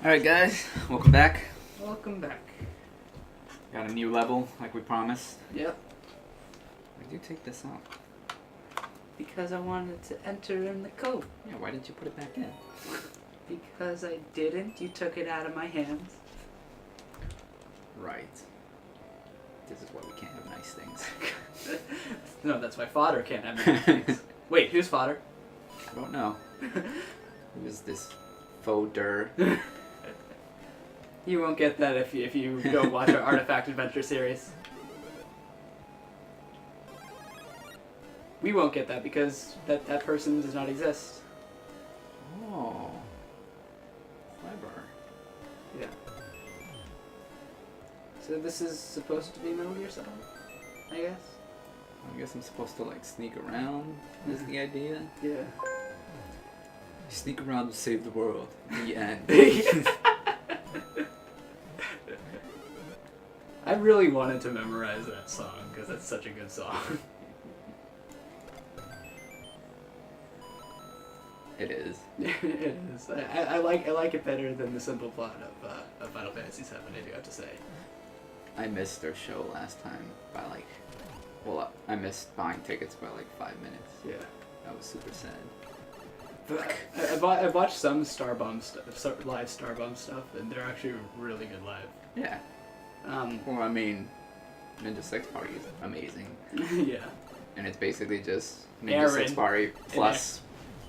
Alright guys, welcome back. Welcome back. Got a new level, like we promised. Yep. Why did you take this out? Because I wanted to enter in the code. Yeah, why didn't you put it back in? Because I didn't. You took it out of my hands. Right. This is why we can't have nice things. No, that's why fodder can't have nice things. Wait, who's fodder? I don't know. Who is this faux der? You won't get that if you go watch our Artifact Adventure series. We won't get that because that person does not exist. Oh. Clever. Yeah. So this is supposed to be Metal Gear Solid, I guess? I guess I'm supposed to like sneak around, is the idea? Yeah. Sneak around to save the world. The end. I really wanted to memorize that song because that's such a good song. It is. It is. I like it better than the simple plot of Final Fantasy VII. I do have to say. I missed their show last time by like, well, I missed buying tickets by like 5 minutes. Yeah. That was super sad. But I watched some Starbomb stuff, live Starbomb stuff, and they're actually really good live. Yeah. Well, I mean, Ninja Sex Party is amazing. Yeah. And it's basically just Ninja Aaron Sex Party plus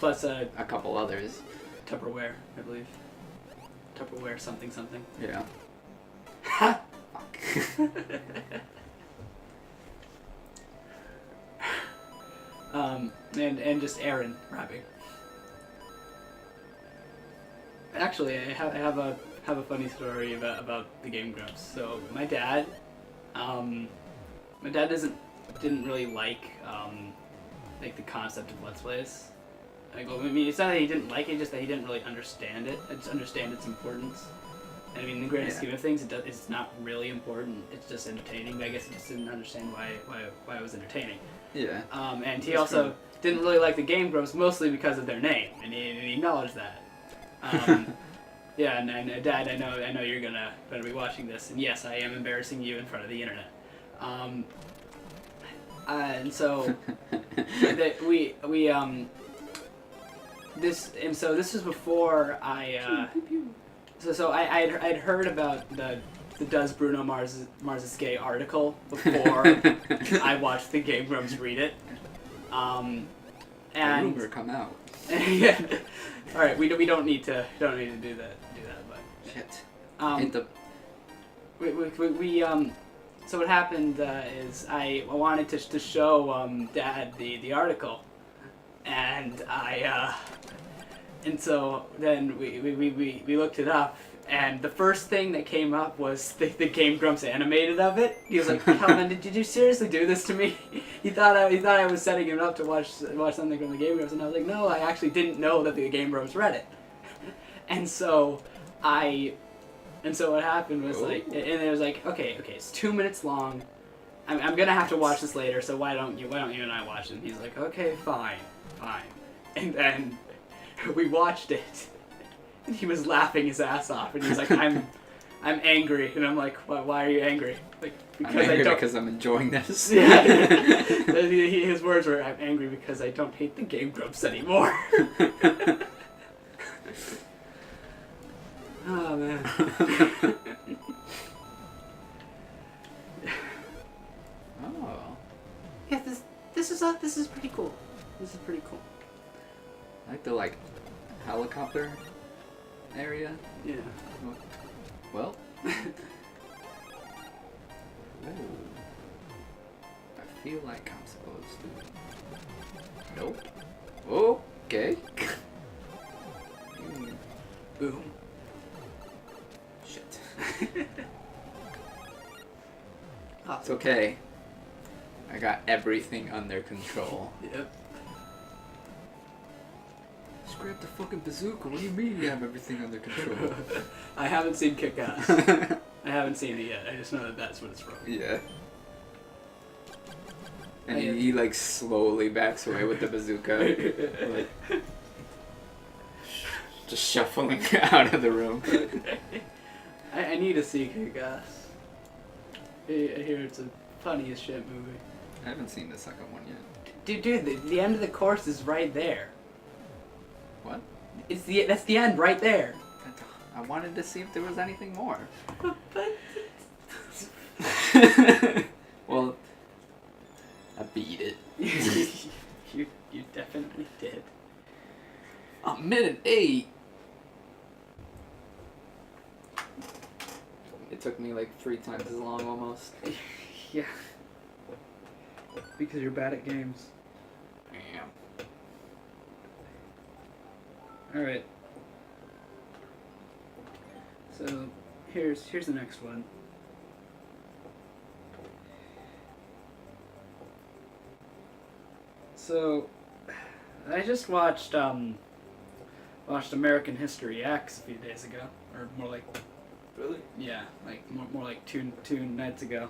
a couple others. Tupperware, I believe. Tupperware something. Yeah. Ha! Fuck. And just Aaron rapping. Actually, I have a funny story about the Game Grumps. So my dad didn't really like the concept of Let's Plays. I mean, it's not that he didn't like it, just that he didn't really understand it. I just understand its importance. And I mean, in the grand scheme of things, it's not really important. It's just entertaining. But I guess he just didn't understand why it was entertaining. Yeah. And he also didn't really like the Game Grumps, mostly because of their name, and he acknowledged that. Yeah, and Dad, I know you're gonna be watching this, and yes, I am embarrassing you in front of the internet. And so this was before I. So I'd heard about the Does Bruno Mars is Gay article before I watched the Game Grumps read it. And the rumor come out. Yeah. All right, we don't need to do that, but Shit. we so what happened is I wanted to show Dad the article, and and so then we looked it up, and the first thing that came up was the Game Grumps animated of it. He was like, "Calvin, did you seriously do this to me?" He thought I was setting him up to watch something from the Game Grumps, and I was like, "No, I actually didn't know that the Game Grumps read it." And so what happened was and it was like, okay, it's 2 minutes long. I'm gonna have to watch this later, so why don't you and I watch it? And he's like, okay, fine. And then we watched it. And he was laughing his ass off, and he's like, I'm angry, and I'm like, why are you angry? Like, because I'm angry because I'm enjoying this. Yeah. His words were, I'm angry because I don't hate the Game Grumps anymore. Oh man. Oh. Yeah, this is pretty cool. This is pretty cool. I like the helicopter area. Yeah. Well. Ooh. I feel like I'm supposed to. Nope. Okay. Boom. Shit. It's okay. I got everything under control. Yep. Just grab the fucking bazooka. What do you mean you have everything under control? I haven't seen Kick-Ass. I haven't seen it yet. I just know that that's what it's from. Yeah. And he like slowly backs away with the bazooka. Like, Just shuffling out of the room. I need to see Kick-Ass. I hear it's a funny as shit movie. I haven't seen the second one yet. Dude, the end of the course is right there. What? That's the end right there. I wanted to see if there was anything more. But Well, I beat it. you definitely did. I'm minute 8. It took me like 3 times as long almost. Yeah. Because you're bad at games. Damn. Alright. So here's the next one. So I just watched American History X a few days ago. Or more like Really? yeah, like more like two nights ago.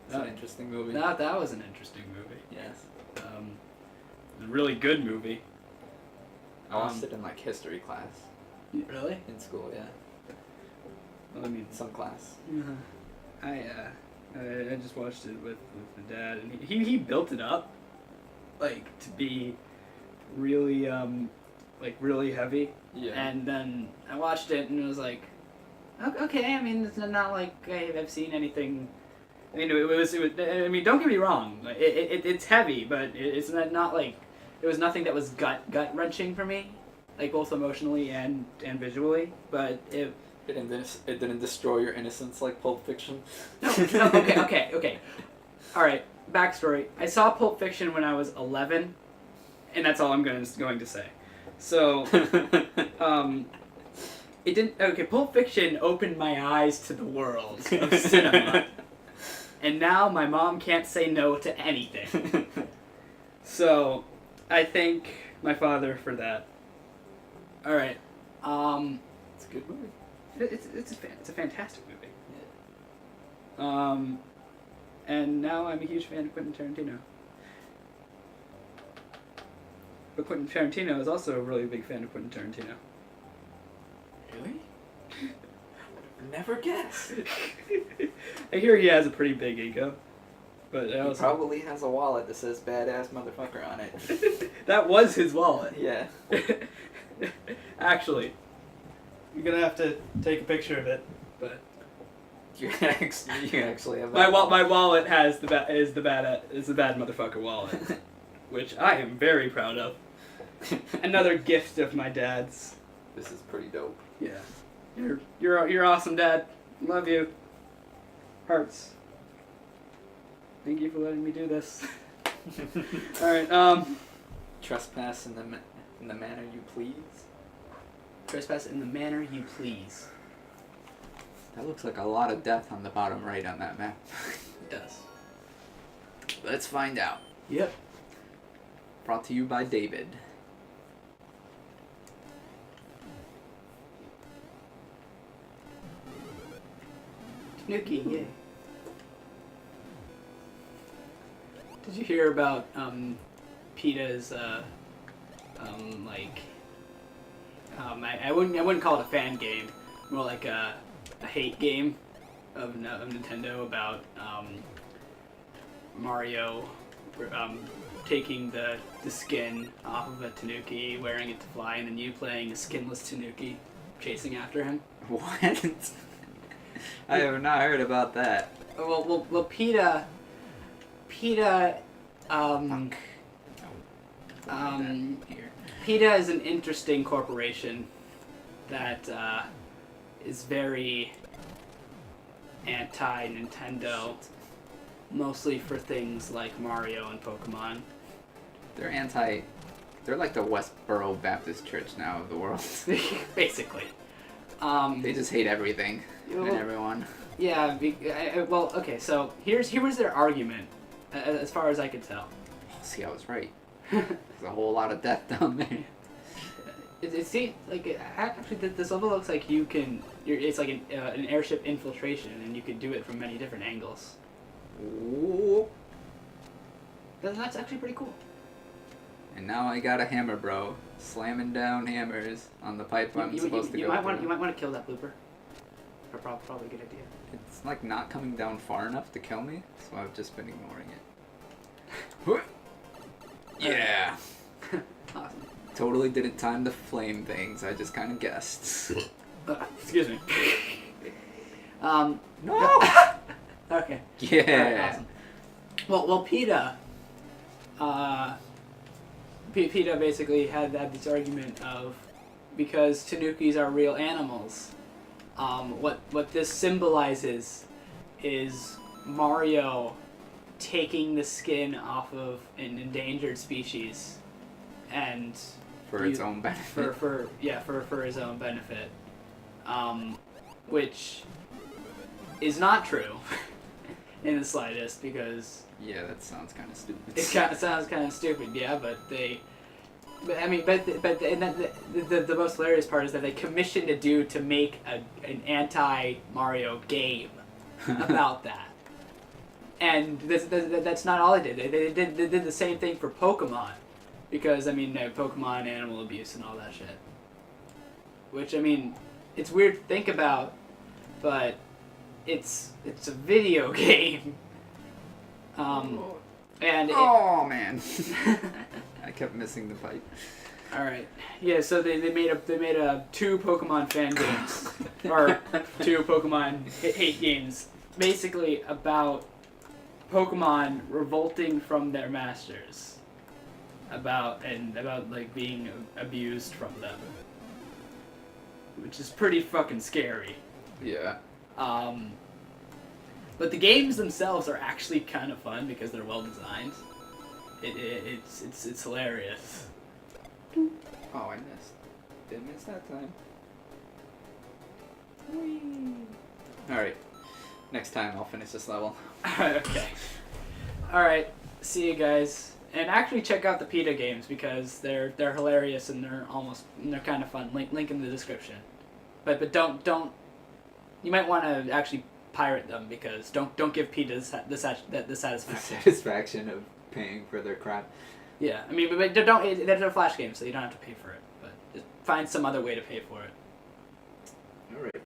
It's an interesting movie. That was an interesting movie. Yes. A really good movie. I watched it in like history class Really? in school, yeah. Well, I mean, Some class. I just watched it with my dad, and he built it up, like to be really like really heavy, Yeah. and then I watched it and it was like, okay. I mean, it's not like I've seen anything. I mean, it was. I mean, don't get me wrong. It's heavy, but it's not like it was nothing that was gut wrenching for me, like both emotionally and visually. But it didn't destroy your innocence like Pulp Fiction. no. Okay. All right. Backstory: I saw Pulp Fiction when I was 11, and that's all I'm going to say. So, it didn't. Okay, Pulp Fiction opened my eyes to the world of cinema. And now my mom can't say no to anything. So, I thank my father for that. All right. It's a good movie. It's a fantastic movie. And now I'm a huge fan of Quentin Tarantino. But Quentin Tarantino is also a really big fan of Quentin Tarantino. Really? Never guess. I hear he has a pretty big ego. But I He also probably has a wallet that says "badass motherfucker" on it. that was his wallet. Yeah. Actually, you're gonna have to take a picture of it. But You actually have my that wallet has the bad motherfucker wallet, which I am very proud of. Another gift of my dad's. This is pretty dope. Yeah, you're awesome, Dad. Love you. Hearts. Thank you for letting me do this. All right. Trespass in the manner you please. Trespass in the manner you please. That looks like a lot of death on the bottom right on that map. It does. Let's find out. Yep. Brought to you by David. Tanuki, yay. Did you hear about PETA's I wouldn't call it a fan game, more like a hate game of Nintendo about Mario taking the skin off of a Tanuki, wearing it to fly, and then you playing a skinless Tanuki, chasing after him. What? I have not heard about that. Well, PETA, Here. PETA is an interesting corporation that is very anti-Nintendo, mostly for things like Mario and Pokemon. They're like the Westboro Baptist Church now of the world. Basically. They just hate everything and everyone. Yeah, well, okay, so here was their argument, as far as I could tell. See, I was right. There's a whole lot of death down there. It seems like actually this level looks like it's like an airship infiltration, and you could do it from many different angles. Ooh. That's actually pretty cool. And now I got a hammer, bro. Slamming down hammers on the pipe I'm supposed to go through. You might want to kill that blooper. Probably a good idea. It's like not coming down far enough to kill me, so I've just been ignoring it. Yeah. Awesome. Totally didn't time the flame things. I just kind of guessed. Excuse me. No. Okay. Yeah. Alright, awesome. Well, PETA. PETA basically had this argument of because Tanukis are real animals. What this symbolizes is Mario taking the skin off of an endangered species, and For its own benefit. for his own benefit, which is not true in the slightest, because Yeah, that sounds kind of stupid. it sounds kind of stupid, yeah, but the most hilarious part is that they commissioned a dude to make an anti-Mario game about that. And that's not all they did. They did the same thing for Pokemon. Because, Pokemon, animal abuse, and all that shit. Which, it's weird to think about, but it's a video game. Oh, man. I kept missing the fight. Alright. Yeah, so they made a 2 Pokemon fan games. Or 2 Pokemon hate games. Basically about Pokemon revolting from their masters. About like being abused from them. Which is pretty fucking scary. Yeah. But the games themselves are actually kind of fun because they're well designed. It's hilarious. Oh, I missed. Didn't miss that time. Alright. Next time I'll finish this level. Okay. Alright. See you guys. And actually check out the PETA games because they're hilarious and they're kind of fun. Link in the description. But don't you might want to actually pirate them because don't give PETA the satisfaction. The satisfaction of paying for their crap. Yeah, but don't. They're Flash games, so you don't have to pay for it. But just find some other way to pay for it. Alright.